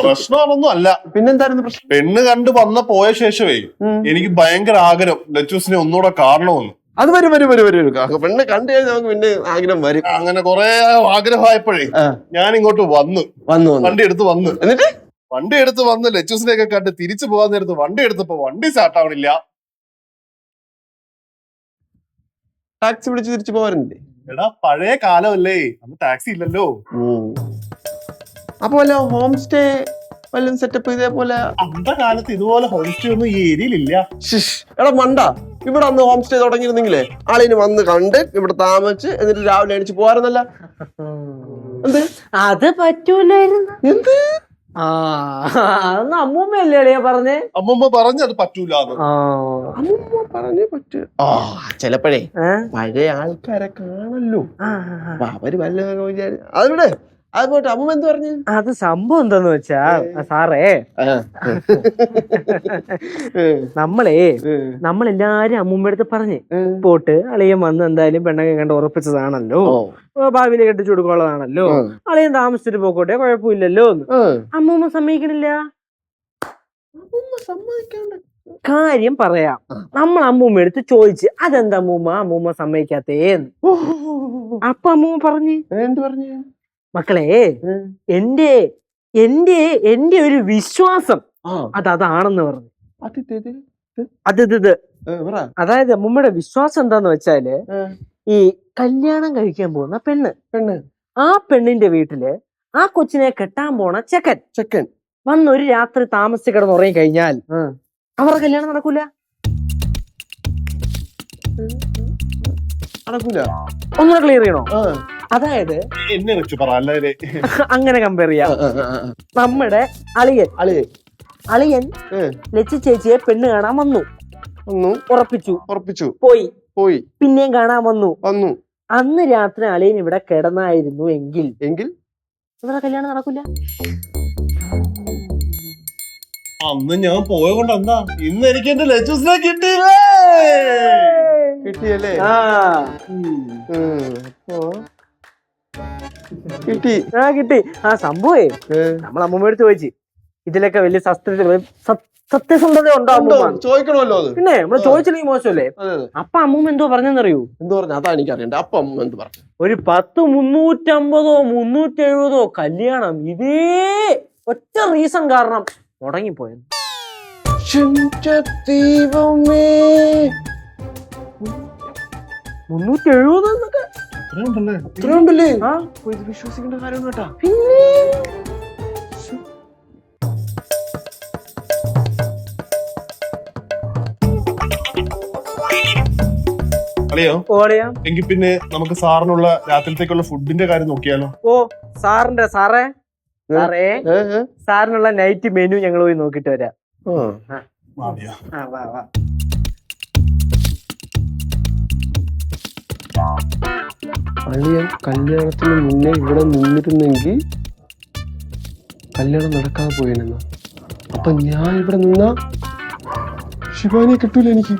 പ്രശ്നമൊന്നും അല്ല. പിന്നെന്തായിരുന്നു പ്രശ്നം? പെണ്ണ് കണ്ട് പോയ ശേഷമേ എനിക്ക് ഭയങ്കര ആഗ്രഹം ലച്ചൂസിനെ ഒന്നുകൂടെ കാണണമെന്ന്. അത് വരും. പെണ്ണ് കണ്ടു കഴിഞ്ഞാൽ നമുക്ക് പിന്നെ ആഗ്രഹം വരും. അങ്ങനെ കൊറേ ആഗ്രഹമായപ്പോഴേ ഞാൻ ഇങ്ങോട്ട് വന്നു വണ്ടി എടുത്ത് വന്ന്. എന്നിട്ട് വണ്ടി എടുത്ത് വന്ന് ലച്ചൂസിനെയൊക്കെ കണ്ട് തിരിച്ചു പോകാൻ നേരത്ത് വണ്ടി എടുത്തപ്പോ വണ്ടി സ്റ്റാർട്ട് ആവണില്ല. ടാക്സി വിളിച്ച് തിരിച്ചു പോകാറുണ്ട്. എടാ പഴയ കാലമല്ലേ, അന്ന് ടാക്സി ഇല്ലല്ലോ. അപ്പൊ വല്ല ഹോം സ്റ്റേ വല്ലതും സെറ്റപ്പ് ഇതേപോലെ? അന്നത്തെ കാലത്ത് ഇതുപോലെ ഹോം സ്റ്റേ ഒന്നും ഈ ഏരിയയിലില്ല. എടാ മണ്ട, ഇവിടെ അന്ന് ഹോം സ്റ്റേ തുടങ്ങിയിരുന്നെങ്കിലേ ആളിന് വന്ന് കണ്ട് ഇവിടെ താമസിച്ച് എന്നിട്ട് രാവിലെ അടിച്ച് പോകാറുന്നല്ല. എന്ത് അത് പറ്റൂലായിരുന്നു. എന്ത് അമ്മൂമ്മയല്ലേ പറഞ്ഞേ? അമ്മൂമ്മ പറഞ്ഞു അത് പറ്റൂലെന്ന്. അമ്മൂമ്മ പറഞ്ഞേ പറ്റൂ. ചിലപ്പോഴേ പഴയ ആൾക്കാരെ കാണല്ലോ, അവര് വല്ല അതിവിടെ അത് പോട്ടെ. അമ്മൂമ്മ എന്ത് പറഞ്ഞു? അത് സംഭവം എന്താന്ന് വെച്ചാ സാറേ, നമ്മളെല്ലാരും അമ്മൂമ്മ അടുത്ത് പറഞ്ഞ് പോട്ട് അളിയൻ വന്ന് എന്തായാലും പെണ്ണൊക്കെ കണ്ട് ഉറപ്പിച്ചതാണല്ലോ, ഭാവിയില് കെട്ടിച്ചു കൊടുക്കാനുള്ളതാണല്ലോ, അളിയൻ താമസിച്ചിട്ട് പോക്കോട്ടെ കുഴപ്പമില്ലല്ലോ എന്ന്. അമ്മൂമ്മ സമ്മതിക്കണില്ല. കാര്യം പറയാം, നമ്മൾ അമ്മൂമ്മ എടുത്ത് ചോദിച്ച് അതെന്താ അമ്മൂമ്മ സമ്മതിക്കാത്തേന്ന്. അപ്പൊ അമ്മൂമ്മ പറഞ്ഞു, എന്ത് പറഞ്ഞു? മക്കളെ, എന്റെ ഒരു വിശ്വാസം അതാണെന്ന് പറഞ്ഞു. അതായത് അമ്മൂമ്മയുടെ വിശ്വാസം എന്താന്ന് വെച്ചാല്, ഈ കല്യാണം കഴിക്കാൻ പോകുന്ന പെണ്ണ് ആ പെണ്ണിന്റെ വീട്ടില് ആ കൊച്ചിനെ കെട്ടാൻ പോണ ചെക്കൻ വന്നൊരു രാത്രി താമസിച്ച് കിടന്നുറങ്ങി കഴിഞ്ഞാൽ അവരുടെ കല്യാണം നടക്കൂല. ഒന്നുകൂടെ ക്ലിയർ ചെയ്യണോ? അതായത് എന്നെ വെച്ച് പറ, അല്ലേ അങ്ങനെ കമ്പയർ ചെയ്യാം. നമ്മുടെ അളിയൻ ലച്ചു ചേച്ചിയെ പെണ്ണ് കാണാൻ വന്നു, ഉറപ്പിച്ചു, പോയി, പിന്നെയും കാണാൻ വന്നു. അന്ന് രാത്രി അളിയൻ ഇവിടെ കിടന്നായിരുന്നു എങ്കിൽ ഇവിടെ കല്യാണം നടക്കില്ല. അന്ന് ഞാൻ പോയ കൊണ്ട് എന്താ ഇന്ന് എനിക്ക് എന്റെ ലച്ചൂസിനെ കിട്ടിയില്ലേ? കിട്ടിയല്ലേ? കിട്ടി. ആ സംഭവേ നമ്മൾ അമ്മൂമ്മ എടുത്ത് ചോദിച്ചു, ഇതിലൊക്കെ വലിയ സത്യസന്ധത ഉണ്ടോ? ചോദിക്കണമല്ലോ. പിന്നെ നമ്മള് ചോദിച്ചില്ലെങ്കിൽ മോശമല്ലേ? അപ്പൊ അമ്മൂമ്മ എന്തോ പറഞ്ഞെന്നറിയൂ? അതാ എനിക്കറിയണ്ട. അപ്പൊ അമ്മൂമ്മ എന്ത് പറഞ്ഞു? ഒരു 350 370 കല്യാണം ഇതേ ഒറ്റ റീസൺ കാരണം മുടങ്ങിപ്പോയത്. 370 എന്നൊക്കെ വിശ്വസിക്കേണ്ട കാര്യം കേട്ടാ. അളിയോ, എങ്കിൽ പിന്നെ നമുക്ക് സാറിനുള്ള രാത്രിത്തേക്കുള്ള ഫുഡിന്റെ കാര്യം നോക്കിയാലോ? സാറിനുള്ള നൈറ്റ് മെനു ഞങ്ങൾ പോയി നോക്കിട്ട് വരാം. അളിയൻ കല്യാണത്തിന് മുന്നേ ഇവിടെ നിന്നിരുന്നെങ്കിൽ കല്യാണം നടക്കാതെ പോയെന്ന. അപ്പൊ ഞാൻ ഇവിടെ നിന്ന ശിവാനിയെ കിട്ടൂല എനിക്ക്.